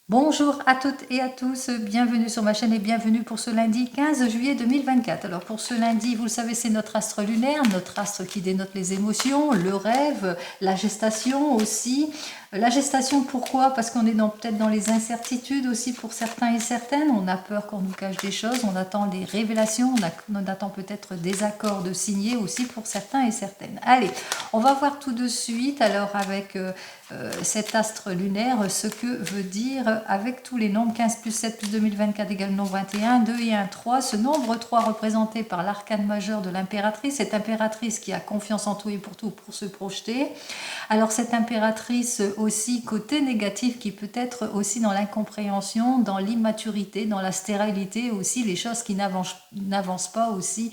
Bonjour à toutes et à tous, bienvenue sur ma chaîne et bienvenue pour ce lundi 15 juillet 2024. Alors pour ce lundi, vous le savez, c'est notre astre lunaire, notre astre qui dénote les émotions, le rêve, la gestation aussi. La gestation, pourquoi? Parce qu'on est peut-être dans les incertitudes aussi pour certains et certaines. On a peur qu'on nous cache des choses, on attend des révélations, on attend peut-être des accords de signer aussi pour certains et certaines. Allez, on va voir tout de suite alors avec cet astre lunaire ce que veut dire avec tous les nombres 15 plus 7 plus 2024 égale nombre 21, 2 et 1, 3. Ce nombre 3 représenté par l'arcane majeur de l'impératrice, cette impératrice qui a confiance en tout et pour tout pour se projeter. Alors cette impératrice aussi côté négatif qui peut être aussi dans l'incompréhension, dans l'immaturité, dans la stérilité aussi, les choses qui n'avancent pas aussi,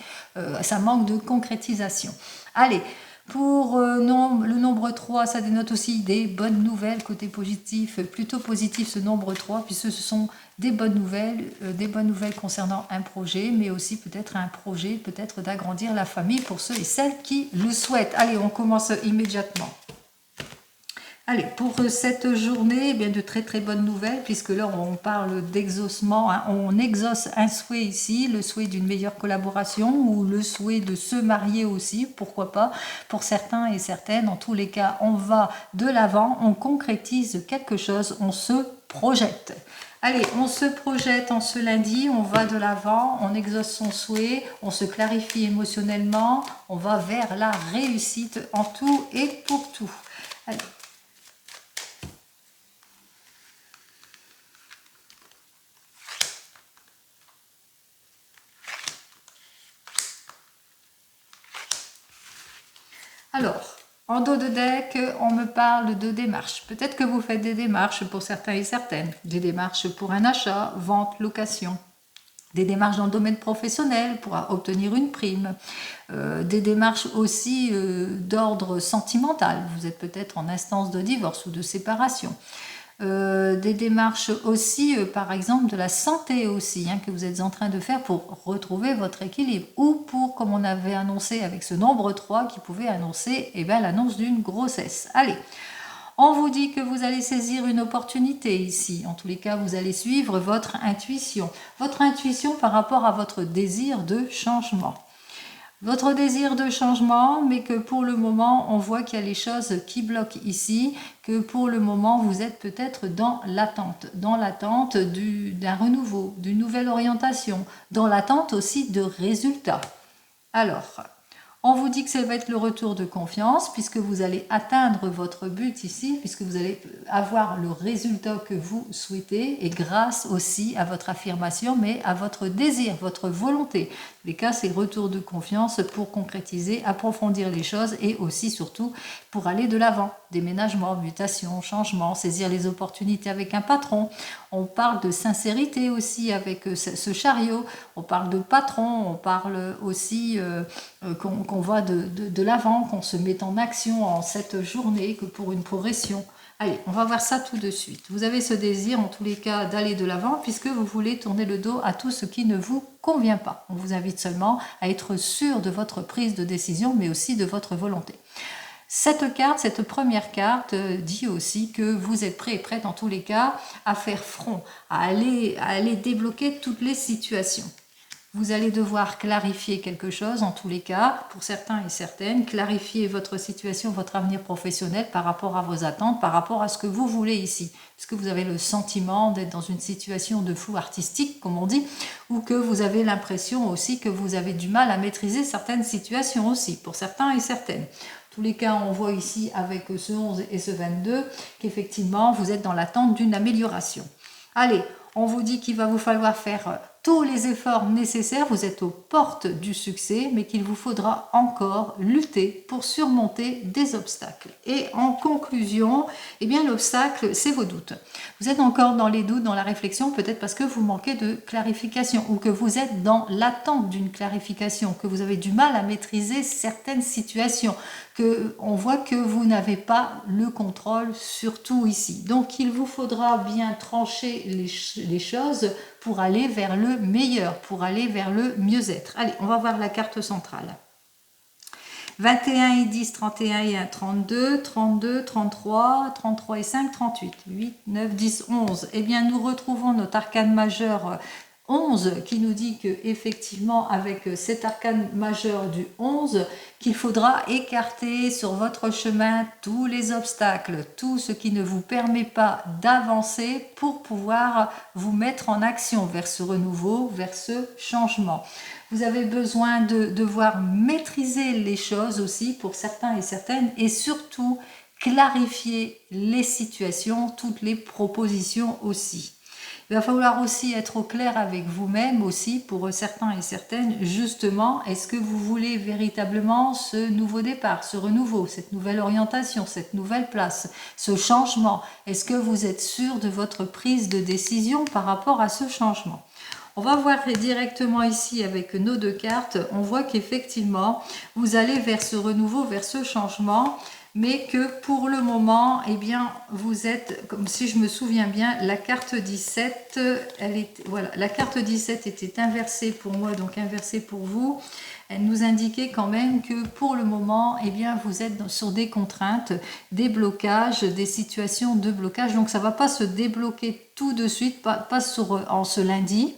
ça manque de concrétisation. Allez, pour le nombre 3, ça dénote aussi des bonnes nouvelles, côté positif, plutôt positif ce nombre 3, puisque ce sont des bonnes nouvelles concernant un projet, mais aussi peut-être un projet, peut-être d'agrandir la famille pour ceux et celles qui le souhaitent. Allez, on commence immédiatement. Allez, pour cette journée, eh bien de très très bonnes nouvelles, puisque là on parle d'exaucement, hein, on exauce un souhait ici, le souhait d'une meilleure collaboration ou le souhait de se marier aussi, pourquoi pas, pour certains et certaines. En tous les cas, on va de l'avant, on concrétise quelque chose, on se projette. Allez, on se projette en ce lundi, on va de l'avant, on exauce son souhait, on se clarifie émotionnellement, on va vers la réussite en tout et pour tout. Allez. Alors, en dos de deck, on me parle de démarches. Peut-être que vous faites des démarches pour certains et certaines. Des démarches pour un achat, vente, location. Des démarches dans le domaine professionnel pour obtenir une prime. Des démarches aussi d'ordre sentimental. Vous êtes peut-être en instance de divorce ou de séparation. Des démarches aussi, par exemple, de la santé aussi, hein, que vous êtes en train de faire pour retrouver votre équilibre. Ou pour, comme on avait annoncé avec ce nombre 3 qui pouvait annoncer l'annonce d'une grossesse. Allez, on vous dit que vous allez saisir une opportunité ici. En tous les cas, vous allez suivre votre intuition. Votre intuition par rapport à votre désir de changement. Votre désir de changement, mais que pour le moment, on voit qu'il y a les choses qui bloquent ici, que pour le moment, vous êtes peut-être dans l'attente d'un renouveau, d'une nouvelle orientation, dans l'attente aussi de résultats. Alors, on vous dit que ça va être le retour de confiance puisque vous allez atteindre votre but ici, puisque vous allez avoir le résultat que vous souhaitez et grâce aussi à votre affirmation, mais à votre désir, votre volonté. Les cas, c'est retour de confiance pour concrétiser, approfondir les choses et aussi surtout pour aller de l'avant. Déménagement, mutation, changement, saisir les opportunités avec un patron. On parle de sincérité aussi avec ce chariot. On parle de patron, on parle aussi qu'on va de l'avant, qu'on se met en action en cette journée, que pour une progression. Allez, on va voir ça tout de suite. Vous avez ce désir, en tous les cas, d'aller de l'avant, puisque vous voulez tourner le dos à tout ce qui ne vous convient pas. On vous invite seulement à être sûr de votre prise de décision, mais aussi de votre volonté. Cette carte, cette première carte, dit aussi que vous êtes prêt et prête, en tous les cas, à faire front, à aller débloquer toutes les situations. Vous allez devoir clarifier quelque chose, en tous les cas, pour certains et certaines, clarifier votre situation, votre avenir professionnel par rapport à vos attentes, par rapport à ce que vous voulez ici. Est-ce que vous avez le sentiment d'être dans une situation de flou artistique, comme on dit, ou que vous avez l'impression aussi que vous avez du mal à maîtriser certaines situations aussi, pour certains et certaines. En tous les cas, on voit ici avec ce 11 et ce 22 qu'effectivement, vous êtes dans l'attente d'une amélioration. Allez, on vous dit qu'il va vous falloir faire tous les efforts nécessaires, vous êtes aux portes du succès, mais qu'il vous faudra encore lutter pour surmonter des obstacles. Et en conclusion, eh bien l'obstacle, c'est vos doutes. Vous êtes encore dans les doutes, dans la réflexion, peut-être parce que vous manquez de clarification ou que vous êtes dans l'attente d'une clarification, que vous avez du mal à maîtriser certaines situations, que on voit que vous n'avez pas le contrôle sur tout ici. Donc il vous faudra bien trancher les choses pour aller vers le meilleur, pour aller vers le mieux-être. Allez, on va voir la carte centrale. 21 et 10, 31 et 1, 32, 32, 33, 33 et 5, 38, 8, 9, 10, 11. Eh bien, nous retrouvons notre arcane majeur 11 qui nous dit que effectivement avec cet arcane majeur du 11 qu'il faudra écarter sur votre chemin tous les obstacles, tout ce qui ne vous permet pas d'avancer pour pouvoir vous mettre en action vers ce renouveau, vers ce changement. Vous avez besoin de devoir maîtriser les choses aussi pour certains et certaines et surtout clarifier les situations, toutes les propositions aussi. Il va falloir aussi être au clair avec vous-même aussi pour certains et certaines, justement, est-ce que vous voulez véritablement ce nouveau départ, ce renouveau, cette nouvelle orientation, cette nouvelle place, ce changement? Est-ce que vous êtes sûr de votre prise de décision par rapport à ce changement? On va voir directement ici avec nos deux cartes, on voit qu'effectivement, vous allez vers ce renouveau, vers ce changement, mais que pour le moment, eh bien, vous êtes, comme si je me souviens bien, la carte 17, voilà, la carte 17 était inversée pour moi, donc inversée pour vous. Elle nous indiquait quand même que pour le moment, eh bien, vous êtes sur des contraintes, des blocages, des situations de blocage. Donc, ça ne va pas se débloquer tout de suite, pas en ce lundi.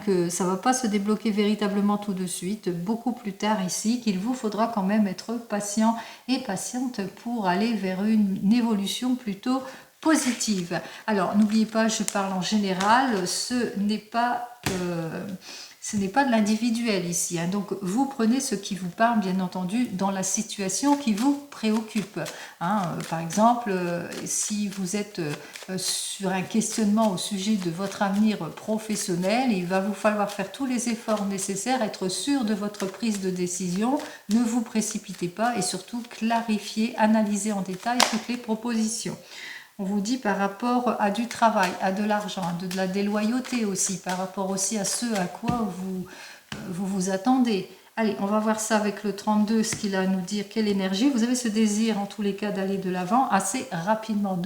Que ça ne va pas se débloquer véritablement tout de suite, beaucoup plus tard ici, qu'il vous faudra quand même être patient et patiente pour aller vers une évolution plutôt positive. Alors, n'oubliez pas, je parle en général, ce n'est pas de l'individuel ici. Donc, vous prenez ce qui vous parle, bien entendu, dans la situation qui vous préoccupe. Par exemple, si vous êtes sur un questionnement au sujet de votre avenir professionnel, il va vous falloir faire tous les efforts nécessaires, être sûr de votre prise de décision, ne vous précipitez pas et surtout clarifier, analyser en détail toutes les propositions. On vous dit par rapport à du travail, à de l'argent, de la déloyauté aussi, par rapport aussi à ce à quoi vous attendez. Allez, on va voir ça avec le 32, ce qu'il a à nous dire, quelle énergie. Vous avez ce désir, en tous les cas, d'aller de l'avant assez rapidement.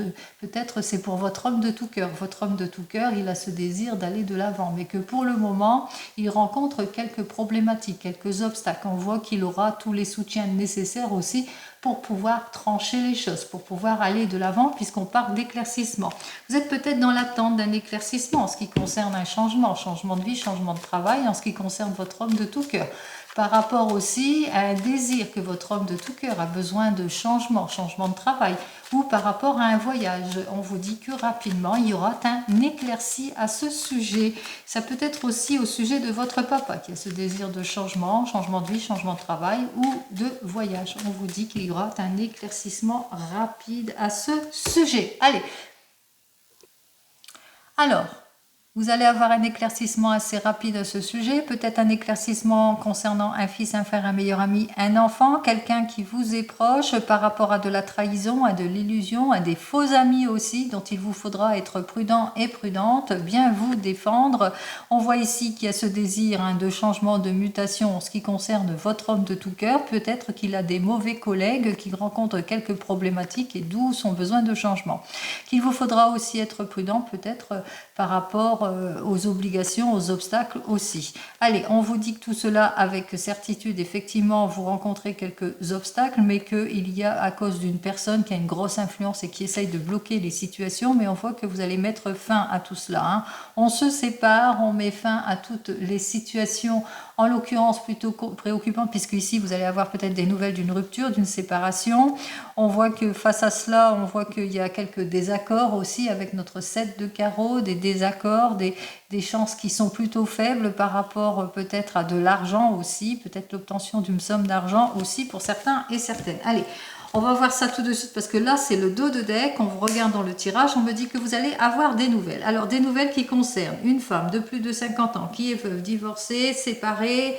Peut-être c'est pour votre homme de tout cœur. Votre homme de tout cœur, il a ce désir d'aller de l'avant, mais que pour le moment, il rencontre quelques problématiques, quelques obstacles. On voit qu'il aura tous les soutiens nécessaires aussi pour pouvoir trancher les choses, pour pouvoir aller de l'avant, puisqu'on parle d'éclaircissement. Vous êtes peut-être dans l'attente d'un éclaircissement en ce qui concerne un changement de vie, changement de travail, en ce qui concerne votre homme de tout cœur. Par rapport aussi à un désir que votre homme de tout cœur a besoin de changement de travail, ou par rapport à un voyage. On vous dit que rapidement, il y aura un éclairci à ce sujet. Ça peut être aussi au sujet de votre papa qui a ce désir de changement de vie, changement de travail ou de voyage. On vous dit qu'il y aura un éclaircissement rapide à ce sujet. Allez. Alors, vous allez avoir un éclaircissement assez rapide à ce sujet, peut-être un éclaircissement concernant un fils, un frère, un meilleur ami, un enfant, quelqu'un qui vous est proche par rapport à de la trahison, à de l'illusion, à des faux amis aussi, dont il vous faudra être prudent et prudente, bien vous défendre. On voit ici qu'il y a ce désir de changement, de mutation en ce qui concerne votre homme de tout cœur. Peut-être qu'il a des mauvais collègues, qu'il rencontre quelques problématiques et d'où son besoin de changement. Qu'il vous faudra aussi être prudent, peut-être par rapport aux obligations, aux obstacles aussi. Allez, on vous dit que tout cela avec certitude, effectivement, vous rencontrez quelques obstacles, mais qu'il y a à cause d'une personne qui a une grosse influence et qui essaye de bloquer les situations, mais on voit que vous allez mettre fin à tout cela. On se sépare, on met fin à toutes les situations, en l'occurrence plutôt préoccupantes, puisque ici vous allez avoir peut-être des nouvelles d'une rupture, d'une séparation. On voit que face à cela, on voit qu'il y a quelques désaccords aussi avec notre 7 de carreau, des désaccords, des chances qui sont plutôt faibles par rapport peut-être à de l'argent aussi, peut-être l'obtention d'une somme d'argent aussi pour certains et certaines. Allez, on va voir ça tout de suite parce que là c'est le dos de deck, on vous regarde dans le tirage, on me dit que vous allez avoir des nouvelles. Alors des nouvelles qui concernent une femme de plus de 50 ans qui est veuve, divorcée, séparée,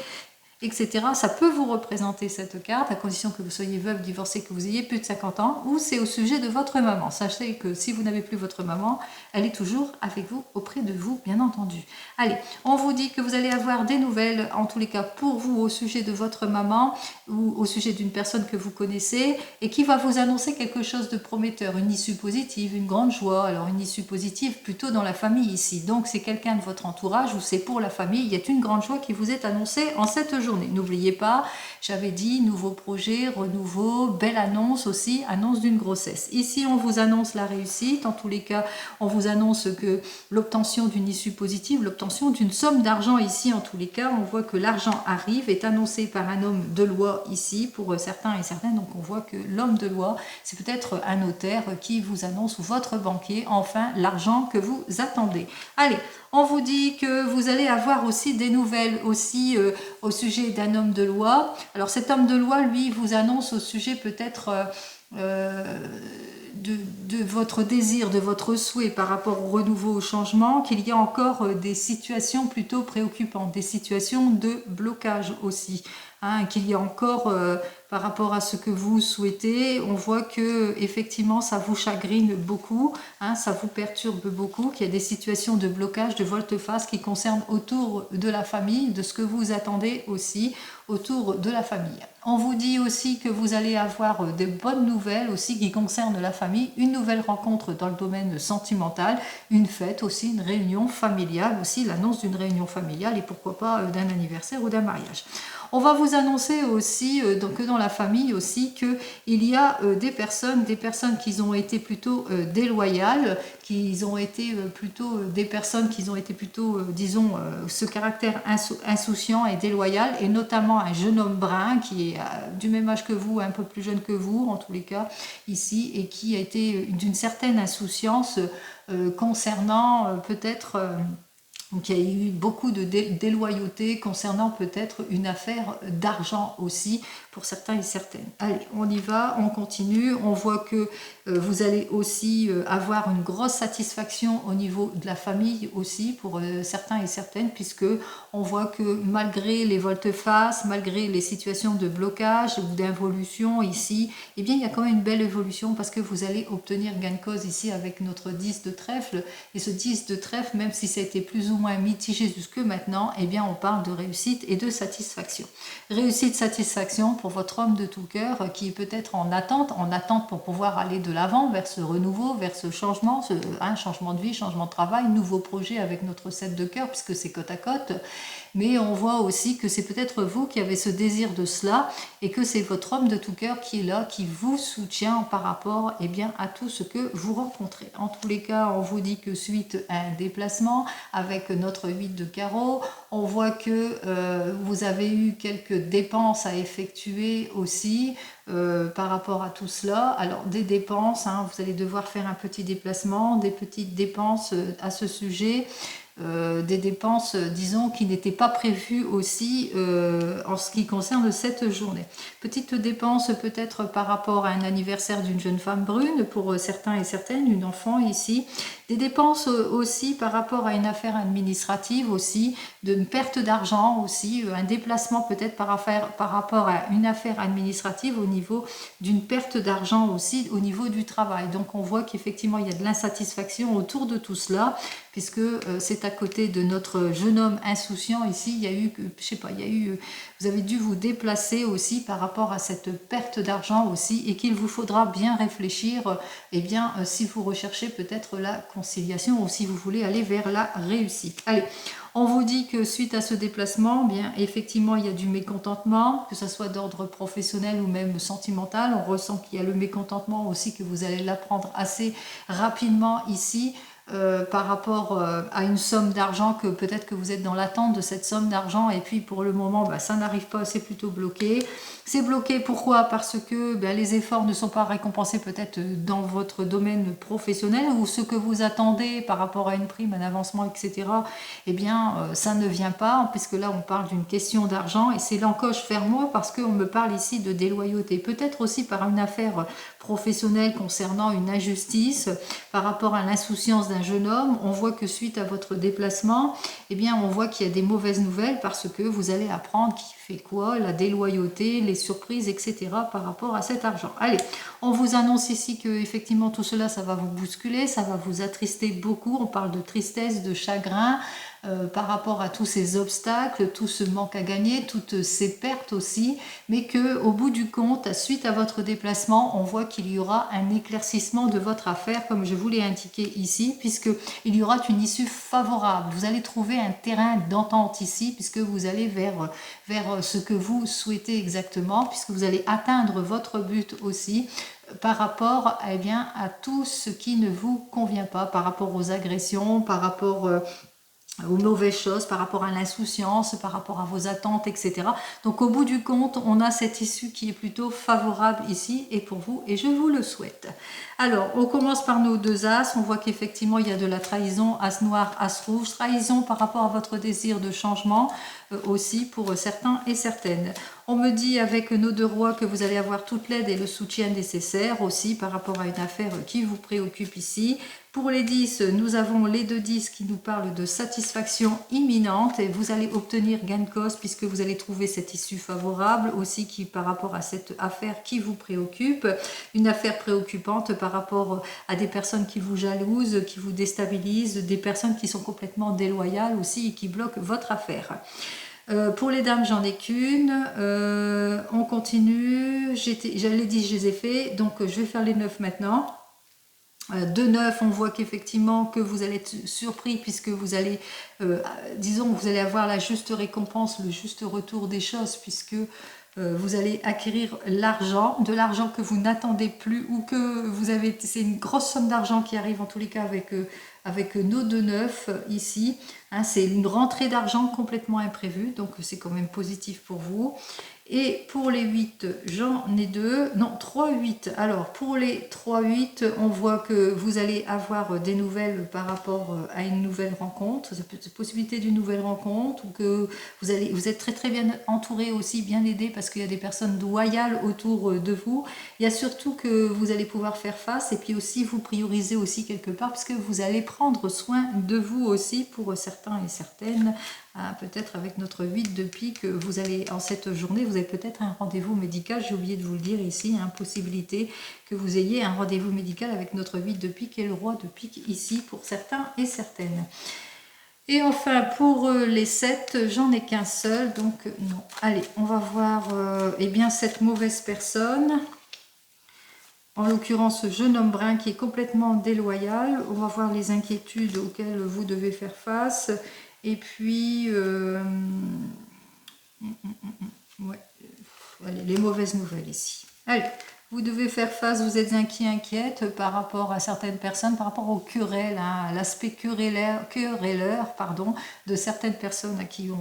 etc. Ça peut vous représenter cette carte, à condition que vous soyez veuve, divorcée, que vous ayez plus de 50 ans, ou c'est au sujet de votre maman. Sachez que si vous n'avez plus votre maman, elle est toujours avec vous, auprès de vous, bien entendu. Allez, on vous dit que vous allez avoir des nouvelles, en tous les cas pour vous, au sujet de votre maman, ou au sujet d'une personne que vous connaissez, et qui va vous annoncer quelque chose de prometteur, une issue positive, une grande joie. Alors une issue positive plutôt dans la famille ici. Donc c'est quelqu'un de votre entourage, ou c'est pour la famille, il y a une grande joie qui vous est annoncée en cette journée. journée. N'oubliez pas, j'avais dit nouveau projet, renouveau, belle annonce aussi, annonce d'une grossesse. Ici, on vous annonce la réussite. En tous les cas, on vous annonce que l'obtention d'une issue positive, l'obtention d'une somme d'argent ici, en tous les cas, on voit que l'argent arrive, est annoncé par un homme de loi ici, pour certains et certaines. Donc, on voit que l'homme de loi, c'est peut-être un notaire qui vous annonce, ou votre banquier, enfin, l'argent que vous attendez. Allez, on vous dit que vous allez avoir aussi des nouvelles aussi au sujet d'un homme de loi. Alors cet homme de loi, lui, vous annonce au sujet peut-être de votre désir, de votre souhait par rapport au renouveau, au changement, qu'il y a encore des situations plutôt préoccupantes, des situations de blocage aussi. Hein, qu'il y a encore par rapport à ce que vous souhaitez, on voit que effectivement ça vous chagrine beaucoup, hein, ça vous perturbe beaucoup, qu'il y a des situations de blocage, de volte-face qui concernent autour de la famille, de ce que vous attendez aussi autour de la famille. On vous dit aussi que vous allez avoir de bonnes nouvelles aussi qui concernent la famille, une nouvelle rencontre dans le domaine sentimental, une fête aussi, une réunion familiale aussi, l'annonce d'une réunion familiale et pourquoi pas d'un anniversaire ou d'un mariage. On va vous annoncer aussi que dans la famille aussi qu'il y a des personnes qui ont été plutôt déloyales, qui ont été plutôt des personnes qui ont été plutôt, disons, ce caractère insouciant et déloyal, et notamment un jeune homme brun qui est du même âge que vous, un peu plus jeune que vous, en tous les cas, ici, et qui a été d'une certaine insouciance concernant peut-être... Donc il y a eu beaucoup de déloyauté concernant peut-être une affaire d'argent aussi pour certains et certaines. Allez, on y va, on continue. On voit que vous allez aussi avoir une grosse satisfaction au niveau de la famille aussi pour certains et certaines, puisque on voit que malgré les volte-face, malgré les situations de blocage ou d'involution ici, eh bien il y a quand même une belle évolution parce que vous allez obtenir gain de cause ici avec notre 10 de trèfle. Et ce 10 de trèfle, même si ça a été plus ou moins mitigé jusque maintenant, eh bien on parle de réussite et de satisfaction. Réussite, satisfaction pour votre homme de tout cœur qui est peut-être en attente pour pouvoir aller de l'avant vers ce renouveau, vers ce changement, changement de vie, changement de travail, nouveau projet avec notre 7 de cœur puisque c'est côte à côte. Mais on voit aussi que c'est peut-être vous qui avez ce désir de cela et que c'est votre homme de tout cœur qui est là, qui vous soutient par rapport à tout ce que vous rencontrez. En tous les cas, on vous dit que suite à un déplacement avec notre 8 de carreau, on voit que vous avez eu quelques dépenses à effectuer aussi par rapport à tout cela. Alors des dépenses, vous allez devoir faire un petit déplacement, des petites dépenses à ce sujet. Des dépenses, disons, qui n'étaient pas prévues aussi en ce qui concerne cette journée. Petite dépense peut-être par rapport à un anniversaire d'une jeune femme brune, pour certains et certaines, une enfant ici. Des dépenses aussi par rapport à une affaire administrative aussi, d'une perte d'argent aussi, un déplacement peut-être par rapport à une affaire administrative au niveau d'une perte d'argent aussi au niveau du travail. Donc on voit qu'effectivement il y a de l'insatisfaction autour de tout cela, puisque c'est à côté de notre jeune homme insouciant ici, il y a eu, je sais pas, vous avez dû vous déplacer aussi par rapport à cette perte d'argent aussi, et qu'il vous faudra bien réfléchir, si vous recherchez peut-être la conciliation ou si vous voulez aller vers la réussite. Allez, on vous dit que suite à ce déplacement, effectivement, il y a du mécontentement, que ce soit d'ordre professionnel ou même sentimental. On ressent qu'il y a le mécontentement aussi, que vous allez l'apprendre assez rapidement ici. Par rapport à une somme d'argent, que peut-être que vous êtes dans l'attente de cette somme d'argent et puis pour le moment ça n'arrive pas, c'est plutôt bloqué. C'est bloqué pourquoi? Parce que les efforts ne sont pas récompensés peut-être dans votre domaine professionnel, ou ce que vous attendez par rapport à une prime, un avancement, etc. Ça ne vient pas, puisque là on parle d'une question d'argent et c'est l'encoche vers moi parce qu'on me parle ici de déloyauté. Peut-être aussi par une affaire professionnelle concernant une injustice, par rapport à l'insouciance d'un jeune homme. On voit que suite à votre déplacement, on voit qu'il y a des mauvaises nouvelles parce que vous allez apprendre qui fait quoi, la déloyauté, les surprises, etc. par rapport à cet argent. Allez, on vous annonce ici que effectivement tout cela, ça va vous bousculer, ça va vous attrister beaucoup. On parle de tristesse, de chagrin, par rapport à tous ces obstacles, tout ce manque à gagner, toutes ces pertes aussi, mais que au bout du compte, suite à votre déplacement, on voit qu'il y aura un éclaircissement de votre affaire, comme je vous l'ai indiqué ici, puisque il y aura une issue favorable. Vous allez trouver un terrain d'entente ici, puisque vous allez vers ce que vous souhaitez exactement, puisque vous allez atteindre votre but aussi, par rapport eh bien, à tout ce qui ne vous convient pas, par rapport aux agressions, par rapport aux mauvaises choses, par rapport à l'insouciance, par rapport à vos attentes, etc. Donc au bout du compte, on a cette issue qui est plutôt favorable ici et pour vous, et je vous le souhaite. Alors, on commence par nos deux as. On voit qu'effectivement, il y a de la trahison, as noir, as rouge. Trahison par rapport à votre désir de changement aussi pour certains et certaines. On me dit avec nos deux rois que vous allez avoir toute l'aide et le soutien nécessaire aussi par rapport à une affaire qui vous préoccupe ici. Pour les 10, nous avons les deux 10 qui nous parlent de satisfaction imminente et vous allez obtenir gain de cause puisque vous allez trouver cette issue favorable aussi qui par rapport à cette affaire qui vous préoccupe. Une affaire préoccupante par rapport à des personnes qui vous jalousent, qui vous déstabilisent, des personnes qui sont complètement déloyales aussi et qui bloquent votre affaire. Pour les dames, j'en ai qu'une. On continue. J'avais dit, je les ai fait. Donc, je vais faire les 9 maintenant. De 9, on voit qu'effectivement que vous allez être surpris puisque vous allez, disons, vous allez avoir la juste récompense, le juste retour des choses puisque vous allez acquérir l'argent, de l'argent que vous n'attendez plus ou que vous avez, c'est une grosse somme d'argent qui arrive en tous les cas avec nos 2-9 ici. Hein, c'est une rentrée d'argent complètement imprévue, donc c'est quand même positif pour vous. Et pour les 8, j'en ai 2, non 3-8. Alors pour les 3-8, on voit que vous allez avoir des nouvelles par rapport à une nouvelle rencontre, cette possibilité d'une nouvelle rencontre, ou que vous êtes très très bien entouré aussi, bien aidé parce qu'il y a des personnes loyales autour de vous. Il y a surtout que vous allez pouvoir faire face et puis aussi vous prioriser aussi quelque part parce que vous allez prendre soin de vous aussi pour certains et certaines. Peut-être avec notre 8 de pique, vous allez en cette journée, vous avez peut-être un rendez-vous médical, j'ai oublié de vous le dire ici, hein, possibilité que vous ayez un rendez-vous médical avec notre 8 de pique et le roi de pique ici pour certains et certaines. Et enfin pour les 7, j'en ai qu'un seul, donc non. Allez, on va voir eh bien cette mauvaise personne. En l'occurrence, ce jeune homme brun qui est complètement déloyal. On va voir les inquiétudes auxquelles vous devez faire face. Et puis, ouais, allez, les mauvaises nouvelles ici. Allez, vous devez faire face, vous êtes inquiète par rapport à certaines personnes, par rapport aux querelles, hein, l'aspect querelleur, pardon, de certaines personnes qui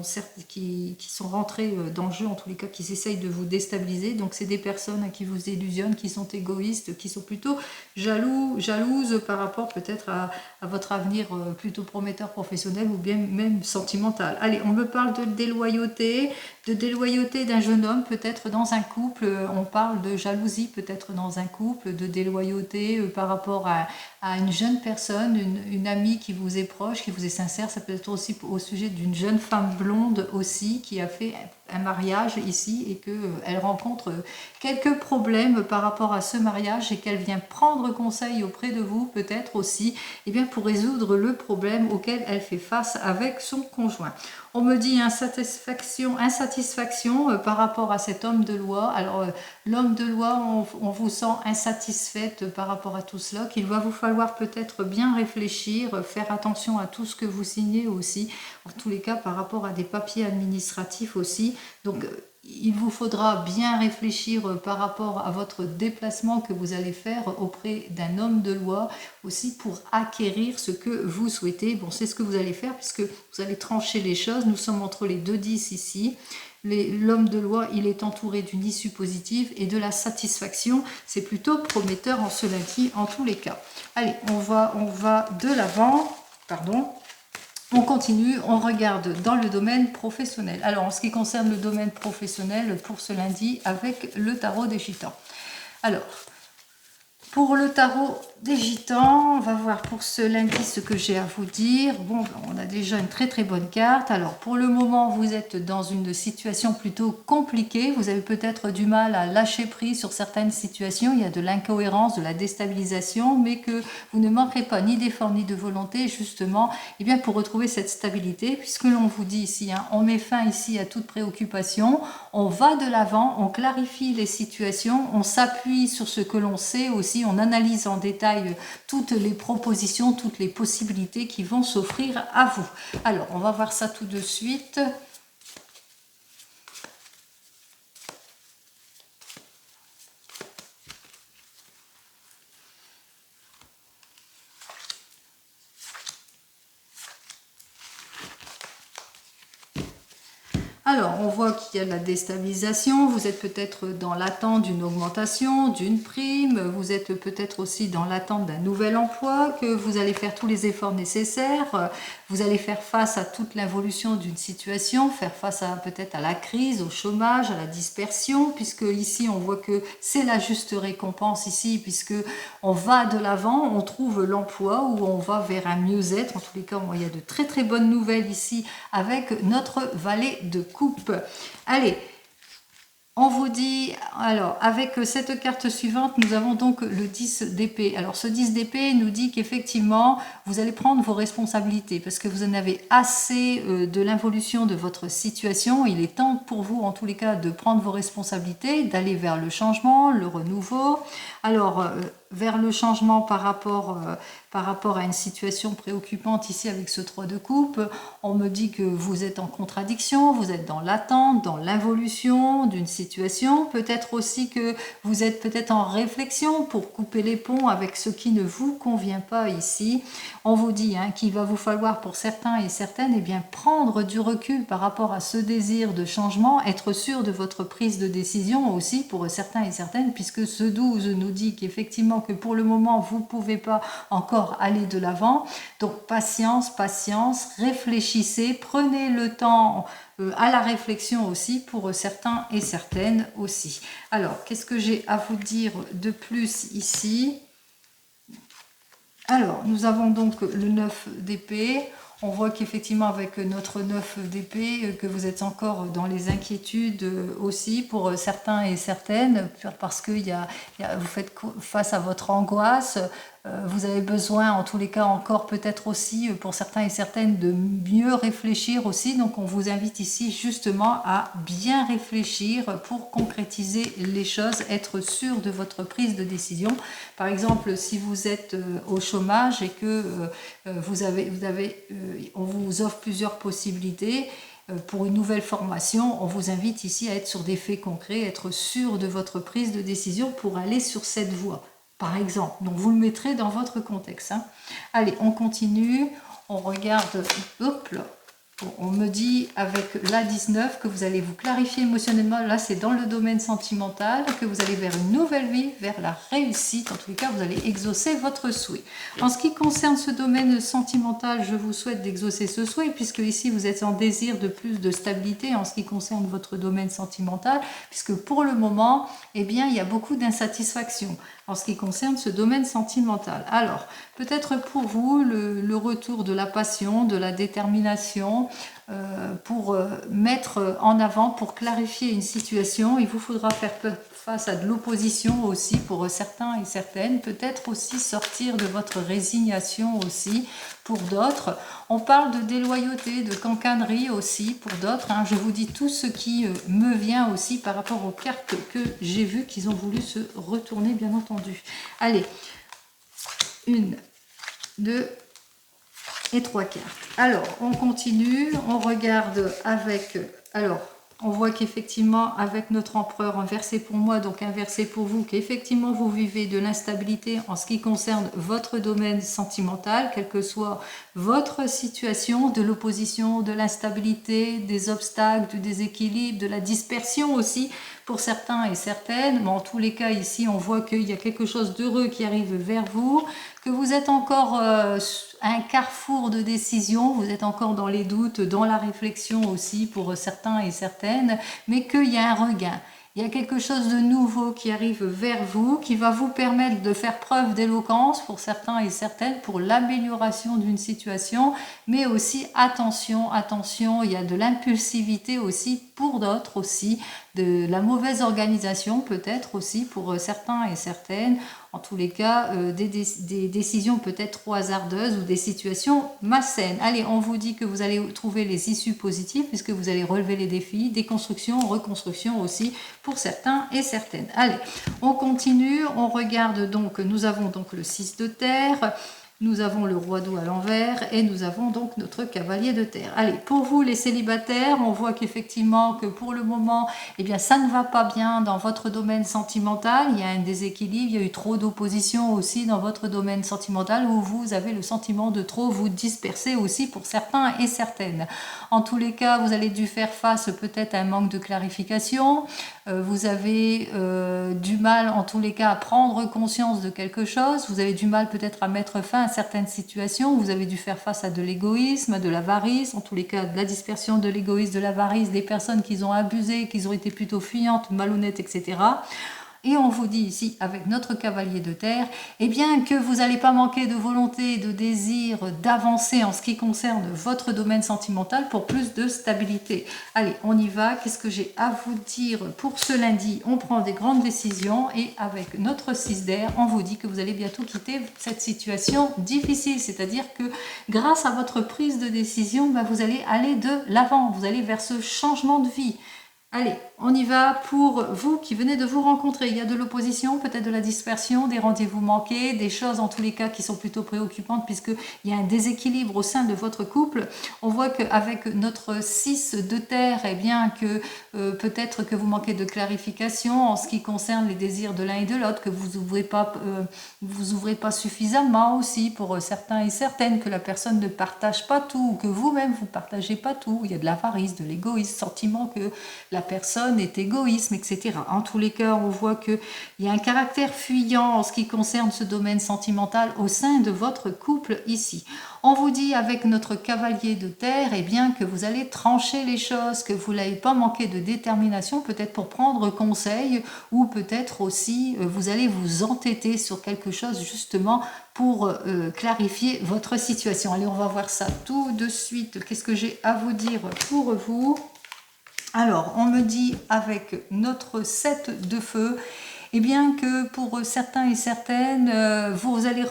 sont rentrées dans le jeu, en tous les cas, qui essayent de vous déstabiliser. Donc, c'est des personnes qui vous illusionnent, qui sont égoïstes, qui sont plutôt jalouses par rapport peut-être à votre avenir plutôt prometteur professionnel ou bien même sentimental. Allez, on me parle de déloyauté d'un jeune homme, peut-être dans un couple, on parle de jalousie, peut-être dans un couple, de déloyauté par rapport à une jeune personne, une amie qui vous est proche, qui vous est sincère. Ça peut être aussi au sujet d'une jeune femme blonde aussi qui a fait un mariage ici et qu'elle rencontre quelques problèmes par rapport à ce mariage et qu'elle vient prendre conseil auprès de vous peut-être aussi eh bien, pour résoudre le problème auquel elle fait face avec son conjoint. On me dit insatisfaction par rapport à cet homme de loi. Alors l'homme de loi, on vous sent insatisfaite par rapport à tout cela, qu'il va vous falloir peut-être bien réfléchir, faire attention à tout ce que vous signez aussi, en tous les cas par rapport à des papiers administratifs aussi. Donc il vous faudra bien réfléchir par rapport à votre déplacement que vous allez faire auprès d'un homme de loi aussi pour acquérir ce que vous souhaitez. Bon, c'est ce que vous allez faire puisque vous allez trancher les choses. Nous sommes entre les 2-10 ici. L'homme de loi, il est entouré d'une issue positive et de la satisfaction. C'est plutôt prometteur en ce lundi en tous les cas. Allez, on va de l'avant. Pardon. On continue, on regarde dans le domaine professionnel. Alors, en ce qui concerne le domaine professionnel pour ce lundi avec le tarot des gitans. Alors, Pour le tarot des gitans, on va voir pour ce lundi ce que j'ai à vous dire. Bon, on a déjà une très bonne carte. Alors pour le moment, vous êtes dans une situation plutôt compliquée. Vous avez peut-être du mal à lâcher prise sur certaines situations. Il y a de l'incohérence, de la déstabilisation, mais que vous ne manquerez pas ni d'efforts ni de volonté, justement, eh bien, pour retrouver cette stabilité, puisque l'on vous dit ici, hein, on met fin ici à toute préoccupation, on va de l'avant, on clarifie les situations, on s'appuie sur ce que l'on sait aussi, on analyse en détail toutes les propositions, toutes les possibilités qui vont s'offrir à vous. Alors, on va voir ça tout de suite. Alors, on voit qu'il y a de la déstabilisation, vous êtes peut-être dans l'attente d'une augmentation, d'une prime, vous êtes peut-être aussi dans l'attente d'un nouvel emploi, que vous allez faire tous les efforts nécessaires, vous allez faire face à toute l'évolution d'une situation, faire face à peut-être à la crise, au chômage, à la dispersion, puisque ici on voit que c'est la juste récompense ici, puisque on va de l'avant, on trouve l'emploi ou on va vers un mieux-être. En tous les cas, il y a de très bonnes nouvelles ici avec notre valet de coupe. Allez, on vous dit, alors, avec cette carte suivante, nous avons donc le 10 d'épée. Alors, ce 10 d'épée nous dit qu'effectivement, vous allez prendre vos responsabilités parce que vous en avez assez de l'involution de votre situation. Il est temps pour vous, en tous les cas, de prendre vos responsabilités, d'aller vers le changement, le renouveau. Alors, vers le changement par rapport à une situation préoccupante ici avec ce 3 de coupe, on me dit que vous êtes en contradiction, vous êtes dans l'attente, dans l'involution d'une situation, peut-être aussi que vous êtes peut-être en réflexion pour couper les ponts avec ce qui ne vous convient pas ici. On vous dit qu'il va vous falloir pour certains et certaines prendre du recul par rapport à ce désir de changement, être sûr de votre prise de décision aussi pour certains et certaines, puisque ce 12 nous dit qu'effectivement que pour le moment vous ne pouvez pas encore aller de l'avant. Donc patience, réfléchissez, prenez le temps à la réflexion aussi pour certains et certaines aussi. Alors, qu'est-ce que j'ai à vous dire de plus ici? Alors, nous avons donc le 9 d'épée. On voit qu'effectivement avec notre 9 d'épée, que vous êtes encore dans les inquiétudes aussi pour certains et certaines, parce que vous faites face à votre angoisse. Vous avez besoin, en tous les cas, encore peut-être aussi pour certains et certaines, de mieux réfléchir aussi. Donc on vous invite ici justement à bien réfléchir pour concrétiser les choses, être sûr de votre prise de décision. Par exemple, si vous êtes au chômage et que on vous offre plusieurs possibilités, pour une nouvelle formation, on vous invite ici à être sur des faits concrets, être sûr de votre prise de décision pour aller sur cette voie. Par exemple, donc vous le mettrez dans votre contexte. Allez, on continue, on regarde, hop là, on me dit avec la 19 que vous allez vous clarifier émotionnellement, là c'est dans le domaine sentimental, que vous allez vers une nouvelle vie, vers la réussite, en tous les cas vous allez exaucer votre souhait. En ce qui concerne ce domaine sentimental, je vous souhaite d'exaucer ce souhait, puisque ici vous êtes en désir de plus de stabilité en ce qui concerne votre domaine sentimental, puisque pour le moment, il y a beaucoup d'insatisfaction en ce qui concerne ce domaine sentimental. Alors, peut-être pour vous, le retour de la passion, de la détermination, pour mettre en avant, pour clarifier une situation, il vous faudra faire face à de l'opposition aussi pour certains et certaines, peut-être aussi sortir de votre résignation aussi pour d'autres. On parle de déloyauté, de cancanerie aussi pour d'autres. Je vous dis tout ce qui me vient aussi par rapport aux cartes que j'ai vues qu'ils ont voulu se retourner, bien entendu. Allez, 1, 2 et 3 cartes. Alors, on continue, on regarde avec... Alors, on voit qu'effectivement, avec notre empereur inversé pour moi, donc inversé pour vous, qu'effectivement vous vivez de l'instabilité en ce qui concerne votre domaine sentimental, quelle que soit votre situation, de l'opposition, de l'instabilité, des obstacles, du déséquilibre, de la dispersion aussi pour certains et certaines. Mais en tous les cas, ici, on voit qu'il y a quelque chose d'heureux qui arrive vers vous, que vous êtes encore à un carrefour de décision, vous êtes encore dans les doutes, dans la réflexion aussi pour certains et certaines, mais qu'il y a un regain. Il y a quelque chose de nouveau qui arrive vers vous, qui va vous permettre de faire preuve d'éloquence pour certains et certaines, pour l'amélioration d'une situation, mais aussi attention, attention, il y a de l'impulsivité aussi pour d'autres aussi, de la mauvaise organisation peut-être aussi pour certains et certaines, en tous les cas des décisions peut-être trop hasardeuses ou des situations malsaines. Allez, on vous dit que vous allez trouver les issues positives puisque vous allez relever les défis, déconstruction, reconstruction aussi pour certains et certaines. Allez, on continue, on regarde donc, nous avons donc le 6 de terre, nous avons le roi d'eau à l'envers et nous avons donc notre cavalier de terre. Allez, pour vous les célibataires, on voit qu'effectivement que pour le moment, eh bien, ça ne va pas bien dans votre domaine sentimental. Il y a un déséquilibre, il y a eu trop d'opposition aussi dans votre domaine sentimental où vous avez le sentiment de trop vous disperser aussi pour certains et certaines. En tous les cas, vous allez dû faire face peut-être à un manque de clarification. Vous avez du mal en tous les cas à prendre conscience de quelque chose. Vous avez du mal peut-être à mettre fin à certaines situations. Vous avez dû faire face à de l'égoïsme, à de l'avarice, en tous les cas de la dispersion, de l'égoïsme, de l'avarice, des personnes qui ont abusé, qui ont été plutôt fuyantes, malhonnêtes, etc. Et on vous dit ici, avec notre cavalier de terre, eh bien que vous n'allez pas manquer de volonté, de désir d'avancer en ce qui concerne votre domaine sentimental pour plus de stabilité. Allez, on y va. Qu'est-ce que j'ai à vous dire pour ce lundi? On prend des grandes décisions et avec notre 6 d'air, on vous dit que vous allez bientôt quitter cette situation difficile. C'est-à-dire que grâce à votre prise de décision, vous allez aller de l'avant, vous allez vers ce changement de vie. Allez, on y va pour vous qui venez de vous rencontrer. Il y a de l'opposition, peut-être de la dispersion, des rendez-vous manqués, des choses en tous les cas qui sont plutôt préoccupantes puisqu'il y a un déséquilibre au sein de votre couple. On voit qu'avec notre 6 de terre, eh bien que peut-être que vous manquez de clarification en ce qui concerne les désirs de l'un et de l'autre, que vous ouvrez pas suffisamment aussi pour certains et certaines, que la personne ne partage pas tout, ou que vous-même vous partagez pas tout. Il y a de l'avarice, de l'égoïsme, sentiment que la personne est égoïste, etc. En tous les cas, on voit qu'il y a un caractère fuyant en ce qui concerne ce domaine sentimental au sein de votre couple ici. On vous dit avec notre cavalier de terre, eh bien, que vous allez trancher les choses, que vous n'allez pas manquer de détermination, peut-être pour prendre conseil, ou peut-être aussi vous allez vous entêter sur quelque chose justement pour clarifier votre situation. Allez, on va voir ça tout de suite. Qu'est-ce que j'ai à vous dire pour vous ? Alors, on me dit avec notre 7 de feu, eh bien que pour certains et certaines, vous allez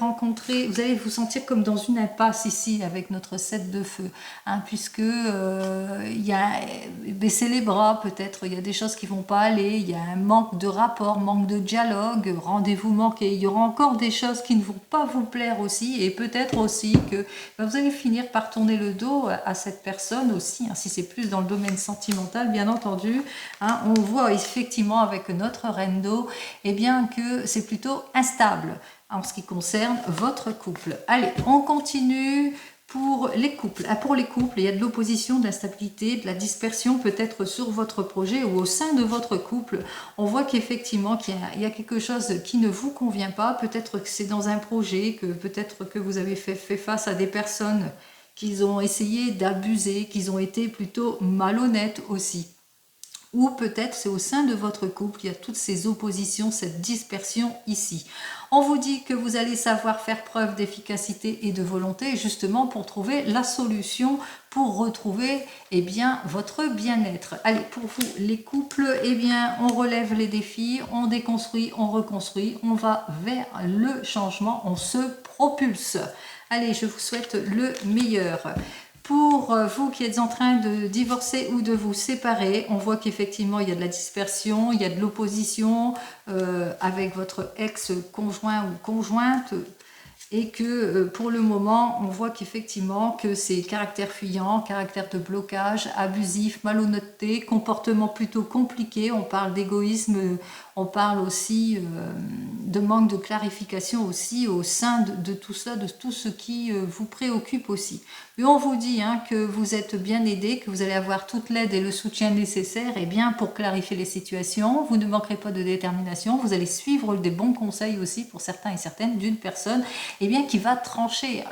vous sentir comme dans une impasse ici avec notre 7 de feu, hein, puisque il y a baisser les bras peut-être, il y a des choses qui vont pas aller, il y a un manque de rapport, manque de dialogue, rendez-vous manqué, il y aura encore des choses qui ne vont pas vous plaire aussi, et peut-être aussi que vous allez finir par tourner le dos à cette personne aussi, hein, si c'est plus dans le domaine sentimental bien entendu, hein, on voit effectivement avec notre reine d'eau, eh bien que c'est plutôt instable en ce qui concerne votre couple. Allez, on continue pour les couples. Pour les couples, il y a de l'opposition, de l'instabilité, de la dispersion peut-être sur votre projet ou au sein de votre couple. On voit qu'effectivement qu'il y a quelque chose qui ne vous convient pas. Peut-être que c'est dans un projet, que peut-être que vous avez fait face à des personnes qui ont essayé d'abuser, qui ont été plutôt malhonnêtes aussi. Ou peut-être c'est au sein de votre couple, il y a toutes ces oppositions, cette dispersion ici. On vous dit que vous allez savoir faire preuve d'efficacité et de volonté justement pour trouver la solution, pour retrouver eh bien, votre bien-être. Allez, pour vous les couples, eh bien, on relève les défis, on déconstruit, on reconstruit, on va vers le changement, on se propulse. Allez, je vous souhaite le meilleur. Pour vous qui êtes en train de divorcer ou de vous séparer, on voit qu'effectivement il y a de la dispersion, il y a de l'opposition avec votre ex-conjoint ou conjointe, et que pour le moment on voit qu'effectivement que c'est caractère fuyant, caractère de blocage, abusif, malhonnêteté, comportement plutôt compliqué, on parle d'égoïsme, on parle aussi de manque de clarification aussi au sein de tout ça, de tout ce qui vous préoccupe aussi. Mais on vous dit que vous êtes bien aidé, que vous allez avoir toute l'aide et le soutien nécessaire pour clarifier les situations. Vous ne manquerez pas de détermination. Vous allez suivre des bons conseils aussi pour certains et certaines d'une personne qui va trancher,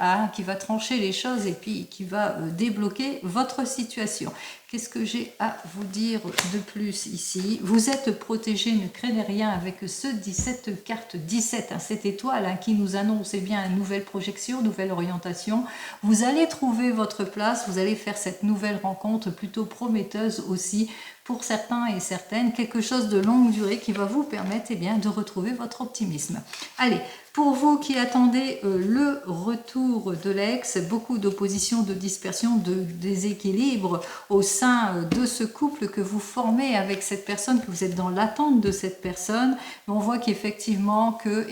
les choses et puis qui va débloquer votre situation. Qu'est-ce que j'ai à vous dire de plus ici? Vous êtes protégés, ne craignez rien avec cette carte 17, hein, cette étoile hein, qui nous annonce bien une nouvelle projection, nouvelle orientation. Vous allez trouver votre place, vous allez faire cette nouvelle rencontre plutôt prometteuse aussi pour certains et certaines, quelque chose de longue durée qui va vous permettre bien, de retrouver votre optimisme. Allez, pour vous qui attendez le retour de l'ex, beaucoup d'opposition, de dispersion, de déséquilibre au sein de ce couple que vous formez avec cette personne, que vous êtes dans l'attente de cette personne, on voit qu'effectivement que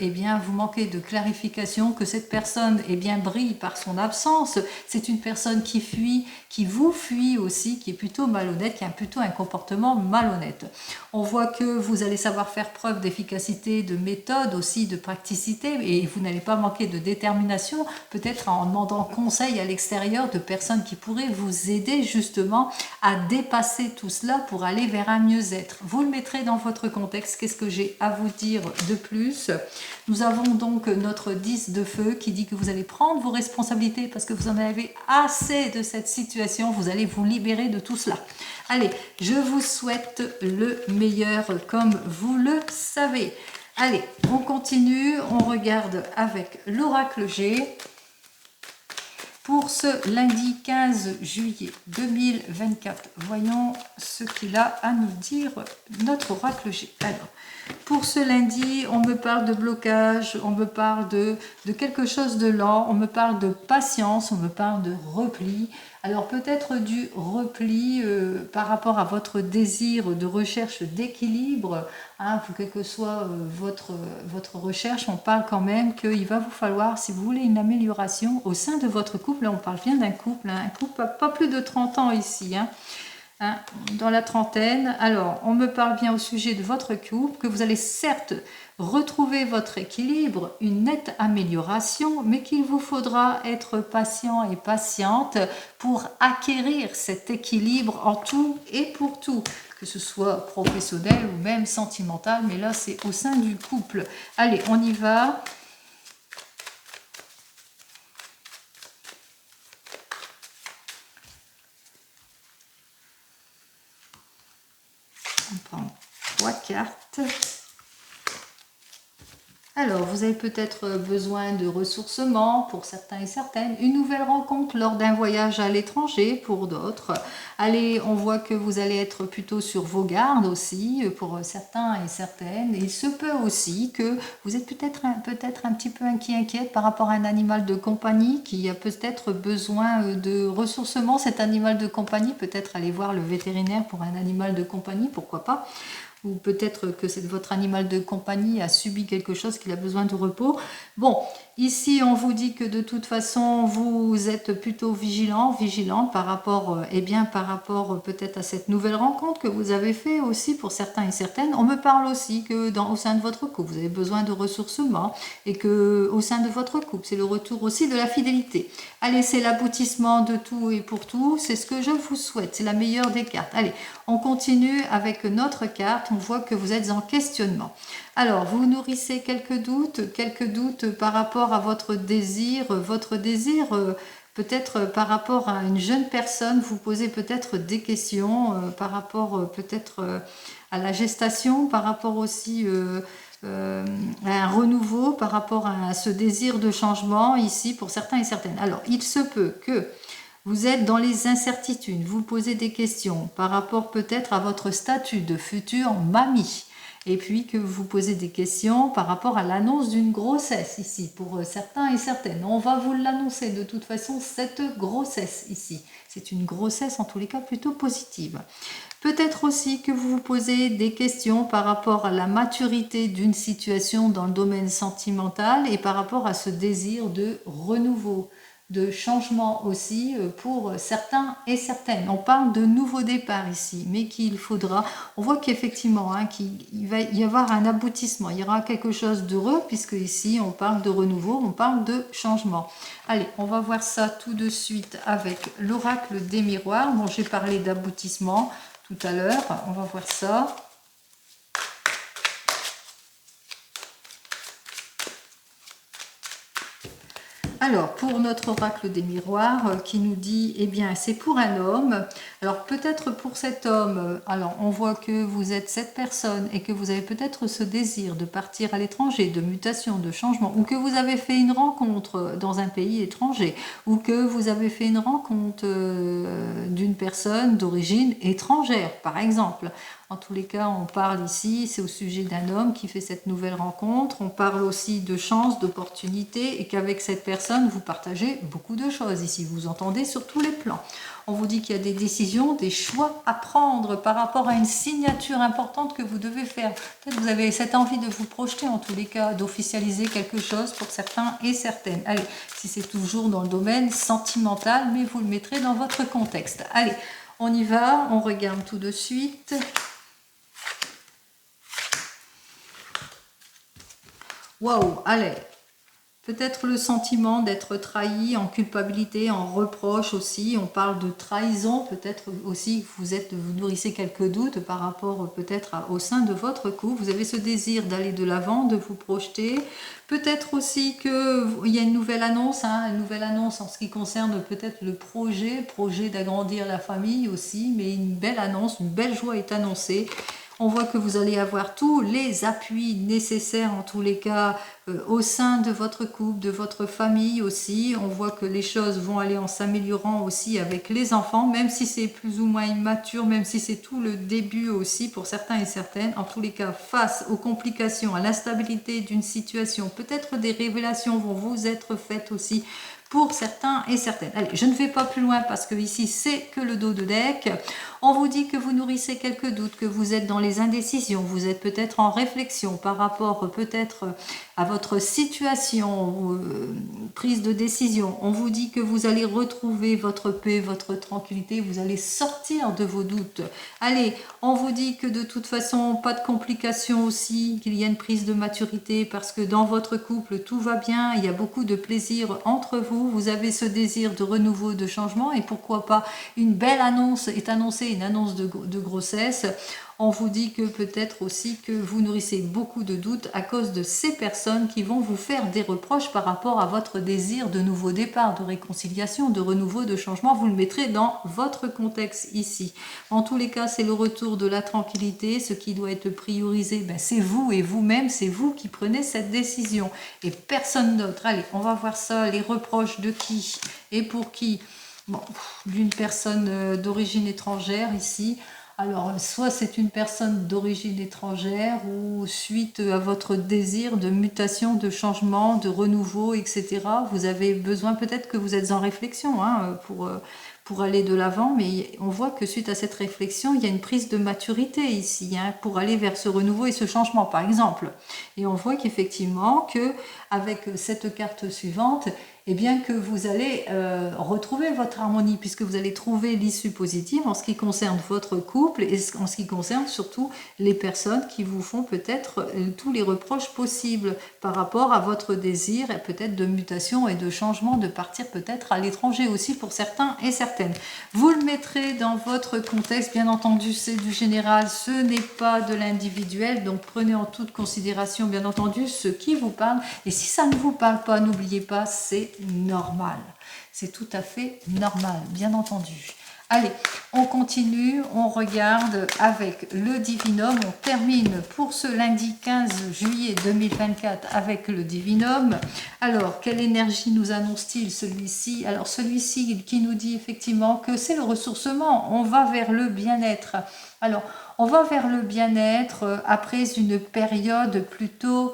vous manquez de clarification, que cette personne brille par son absence. C'est une personne qui fuit, qui vous fuit aussi, qui est plutôt malhonnête, qui a plutôt un comportement malhonnête. On voit que vous allez savoir faire preuve d'efficacité, de méthode aussi, de praticité, et vous n'allez pas manquer de détermination, peut-être en demandant conseil à l'extérieur de personnes qui pourraient vous aider justement à dépasser tout cela pour aller vers un mieux-être. Vous le mettrez dans votre contexte. Qu'est-ce que j'ai à vous dire de plus? Nous avons donc notre 10 de feu qui dit que vous allez prendre vos responsabilités parce que vous en avez assez de cette situation. Vous allez vous libérer de tout cela. Allez, je vous souhaite le meilleur comme vous le savez. Allez, on continue, on regarde avec l'oracle G. Pour ce lundi 15 juillet 2024, voyons ce qu'il a à nous dire notre oracle G. Alors, pour ce lundi, on me parle de blocage, on me parle de quelque chose de lent, on me parle de patience, on me parle de repli. Alors peut-être du repli par rapport à votre désir de recherche d'équilibre, hein, quelle que soit votre recherche, on parle quand même qu'il va vous falloir, si vous voulez une amélioration au sein de votre couple, là on parle bien d'un couple, hein, un couple pas plus de 30 ans ici, hein, dans la trentaine. Alors, on me parle bien au sujet de votre couple, que vous allez certes retrouver votre équilibre, une nette amélioration, mais qu'il vous faudra être patient et patiente pour acquérir cet équilibre en tout et pour tout, que ce soit professionnel ou même sentimental, mais là c'est au sein du couple. Allez, on y va. On prend 3 cartes. Alors, vous avez peut-être besoin de ressourcement pour certains et certaines, une nouvelle rencontre lors d'un voyage à l'étranger pour d'autres. Allez, on voit que vous allez être plutôt sur vos gardes aussi pour certains et certaines. Il se peut aussi que vous êtes peut-être un petit peu inquiète par rapport à un animal de compagnie qui a peut-être besoin de ressourcement. Cet animal de compagnie, peut-être aller voir le vétérinaire pour un animal de compagnie, pourquoi pas. Ou peut-être que votre animal de compagnie a subi quelque chose, qu'il a besoin de repos. Bon, ici on vous dit que de toute façon vous êtes plutôt vigilante par rapport, par rapport peut-être à cette nouvelle rencontre que vous avez fait aussi pour certains et certaines. On me parle aussi que au sein de votre couple vous avez besoin de ressourcement et que au sein de votre couple c'est le retour aussi de la fidélité. Allez, c'est l'aboutissement de tout et pour tout, c'est ce que je vous souhaite, c'est la meilleure des cartes. Allez, on continue avec notre carte, on voit que vous êtes en questionnement. Alors, vous nourrissez quelques doutes par rapport à votre désir peut-être par rapport à une jeune personne, vous posez peut-être des questions par rapport peut-être à la gestation, par rapport aussi à un renouveau, par rapport à ce désir de changement ici pour certains et certaines. Alors, il se peut que vous êtes dans les incertitudes, vous posez des questions par rapport peut-être à votre statut de future mamie. Et puis que vous posez des questions par rapport à l'annonce d'une grossesse ici, pour certains et certaines. On va vous l'annoncer de toute façon, cette grossesse ici. C'est une grossesse en tous les cas plutôt positive. Peut-être aussi que vous vous posez des questions par rapport à la maturité d'une situation dans le domaine sentimental et par rapport à ce désir de renouveau, de changement aussi pour certains et certaines. On parle de nouveau départ ici, mais qu'il faudra, on voit qu'effectivement, qu'il va y avoir un aboutissement, il y aura quelque chose d'heureux, puisque ici on parle de renouveau, on parle de changement. Allez, on va voir ça tout de suite avec l'oracle des miroirs. Bon, j'ai parlé d'aboutissement tout à l'heure, on va voir ça. Alors, pour notre oracle des miroirs qui nous dit, eh bien, c'est pour un homme. Alors, peut-être pour cet homme, alors on voit que vous êtes cette personne et que vous avez peut-être ce désir de partir à l'étranger, de mutation, de changement, ou que vous avez fait une rencontre dans un pays étranger, ou que vous avez fait une rencontre d'une personne d'origine étrangère, par exemple. En tous les cas, on parle ici, c'est au sujet d'un homme qui fait cette nouvelle rencontre. On parle aussi de chance, d'opportunité et qu'avec cette personne, vous partagez beaucoup de choses ici. Vous entendez sur tous les plans. On vous dit qu'il y a des décisions, des choix à prendre par rapport à une signature importante que vous devez faire. Peut-être que vous avez cette envie de vous projeter, en tous les cas, d'officialiser quelque chose pour certains et certaines. Allez, si c'est toujours dans le domaine sentimental, mais vous le mettrez dans votre contexte. Allez, on y va, on regarde tout de suite. Waouh, allez, peut-être le sentiment d'être trahi en culpabilité, en reproche aussi. On parle de trahison, peut-être aussi que vous nourrissez quelques doutes par rapport peut-être au sein de votre couple. Vous avez ce désir d'aller de l'avant, de vous projeter. Peut-être aussi qu'il y a une nouvelle annonce en ce qui concerne peut-être le projet d'agrandir la famille aussi, mais une belle annonce, une belle joie est annoncée. On voit que vous allez avoir tous les appuis nécessaires en tous les cas au sein de votre couple, de votre famille aussi. On voit que les choses vont aller en s'améliorant aussi avec les enfants, même si c'est plus ou moins immature, même si c'est tout le début aussi pour certains et certaines. En tous les cas, face aux complications, à l'instabilité d'une situation, peut-être des révélations vont vous être faites aussi pour certains et certaines. Allez, je ne vais pas plus loin parce que ici c'est que le dos de deck. On vous dit que vous nourrissez quelques doutes, que vous êtes dans les indécisions, vous êtes peut-être en réflexion par rapport peut-être à votre situation, prise de décision. On vous dit que vous allez retrouver votre paix, votre tranquillité, vous allez sortir de vos doutes. Allez, on vous dit que de toute façon, pas de complications aussi, qu'il y a une prise de maturité parce que dans votre couple, tout va bien, il y a beaucoup de plaisir entre vous, vous avez ce désir de renouveau, de changement et pourquoi pas une belle annonce est annoncée, une annonce de grossesse. On vous dit que peut-être aussi que vous nourrissez beaucoup de doutes à cause de ces personnes qui vont vous faire des reproches par rapport à votre désir de nouveau départ, de réconciliation, de renouveau, de changement. Vous le mettrez dans votre contexte ici. En tous les cas, c'est le retour de la tranquillité. Ce qui doit être priorisé, c'est vous et vous-même. C'est vous qui prenez cette décision et personne d'autre. Allez, on va voir ça. Les reproches de qui et pour qui? Bon, d'une personne d'origine étrangère ici. Alors, soit c'est une personne d'origine étrangère ou suite à votre désir de mutation, de changement, de renouveau, etc. Vous avez besoin, peut-être que vous êtes en réflexion pour aller de l'avant, mais on voit que suite à cette réflexion, il y a une prise de maturité ici pour aller vers ce renouveau et ce changement, par exemple. Et on voit qu'effectivement, avec cette carte suivante, eh bien que vous allez retrouver votre harmonie puisque vous allez trouver l'issue positive en ce qui concerne votre couple et en ce qui concerne surtout les personnes qui vous font peut-être tous les reproches possibles par rapport à votre désir et peut-être de mutation et de changement, de partir peut-être à l'étranger aussi pour certains et certaines. Vous le mettrez dans votre contexte, bien entendu c'est du général, ce n'est pas de l'individuel, donc prenez en toute considération bien entendu ce qui vous parle et si ça ne vous parle pas, n'oubliez pas, c'est normal. C'est tout à fait normal, bien entendu. Allez, on continue, on regarde avec le Divinum. On termine pour ce lundi 15 juillet 2024 avec le Divinum. Alors, quelle énergie nous annonce-t-il celui-ci? Alors, celui-ci qui nous dit effectivement que c'est le ressourcement. On va vers le bien-être. Alors, on va vers le bien-être après une période plutôt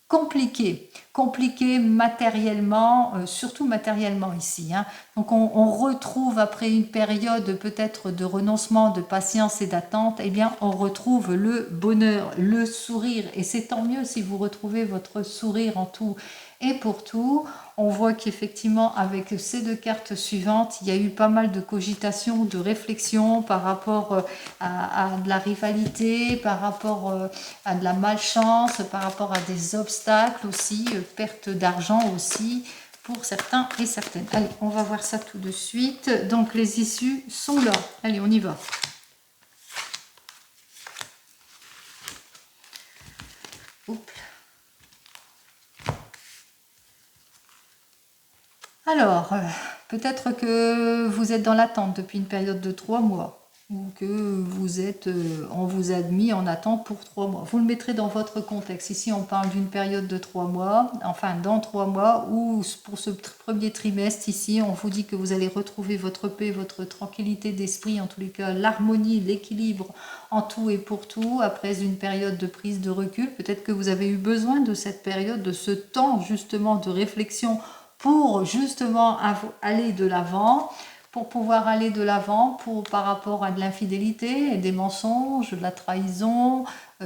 compliqué matériellement, surtout matériellement ici. Donc on retrouve après une période peut-être de renoncement, de patience et d'attente, eh bien on retrouve le bonheur, le sourire. Et c'est tant mieux si vous retrouvez votre sourire en tout et pour tout. On voit qu'effectivement avec ces deux cartes suivantes, il y a eu pas mal de cogitations, de réflexions par rapport à de la rivalité, par rapport à de la malchance, par rapport à des obstacles aussi, perte d'argent aussi pour certains et certaines. Allez, on va voir ça tout de suite. Donc les issues sont là. Allez, on y va. Oups. Alors, peut-être que vous êtes dans l'attente depuis une période de 3 mois ou que on vous a mis en attente pour 3 mois. Vous le mettrez dans votre contexte. Ici, on parle d'une période de 3 mois, enfin dans 3 mois, ou pour ce premier trimestre, ici, on vous dit que vous allez retrouver votre paix, votre tranquillité d'esprit, en tous les cas, l'harmonie, l'équilibre en tout et pour tout, après une période de prise de recul. Peut-être que vous avez eu besoin de cette période, de ce temps justement de réflexion pour justement aller de l'avant, pour pouvoir aller de l'avant par rapport à de l'infidélité, des mensonges, de la trahison,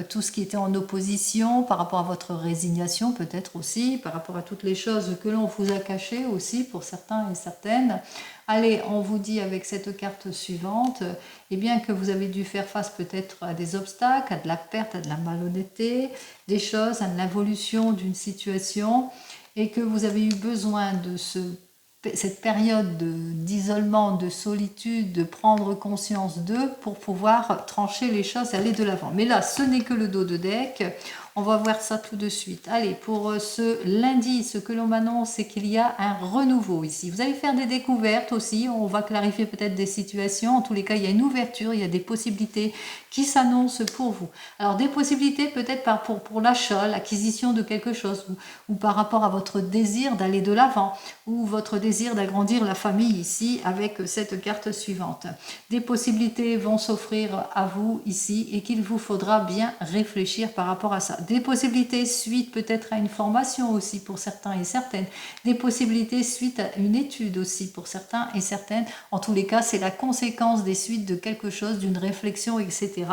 tout ce qui était en opposition, par rapport à votre résignation peut-être aussi, par rapport à toutes les choses que l'on vous a cachées aussi pour certains et certaines. Allez, on vous dit avec cette carte suivante, eh bien que vous avez dû faire face peut-être à des obstacles, à de la perte, à de la malhonnêteté, des choses, à de l'évolution d'une situation, et que vous avez eu besoin de cette période d'isolement, de solitude, de prendre conscience d'eux pour pouvoir trancher les choses et aller de l'avant. Mais là, ce n'est que le dos de deck. On va voir ça tout de suite. Allez, pour ce lundi, ce que l'on m'annonce, c'est qu'il y a un renouveau ici. Vous allez faire des découvertes aussi. On va clarifier peut-être des situations. En tous les cas, il y a une ouverture, il y a des possibilités qui s'annoncent pour vous. Alors, des possibilités peut-être pour l'achat, l'acquisition de quelque chose, ou par rapport à votre désir d'aller de l'avant, ou votre désir d'agrandir la famille ici avec cette carte suivante. Des possibilités vont s'offrir à vous ici et qu'il vous faudra bien réfléchir par rapport à ça. Des possibilités suite peut-être à une formation aussi pour certains et certaines. Des possibilités suite à une étude aussi pour certains et certaines. En tous les cas, c'est la conséquence des suites de quelque chose, d'une réflexion, etc.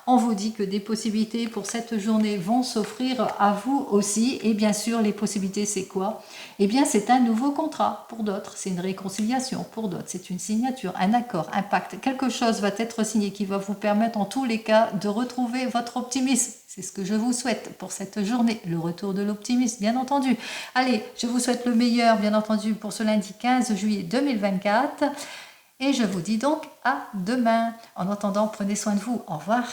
On vous dit que des possibilités pour cette journée vont s'offrir à vous aussi. Et bien sûr, les possibilités, c'est quoi? Eh bien, c'est un nouveau contrat pour d'autres. C'est une réconciliation pour d'autres. C'est une signature, un accord, un pacte. Quelque chose va être signé qui va vous permettre en tous les cas de retrouver votre optimisme. C'est ce que je vous souhaite pour cette journée, le retour de l'optimisme, bien entendu. Allez, je vous souhaite le meilleur, bien entendu, pour ce lundi 15 juillet 2024. Et je vous dis donc à demain. En attendant, prenez soin de vous. Au revoir.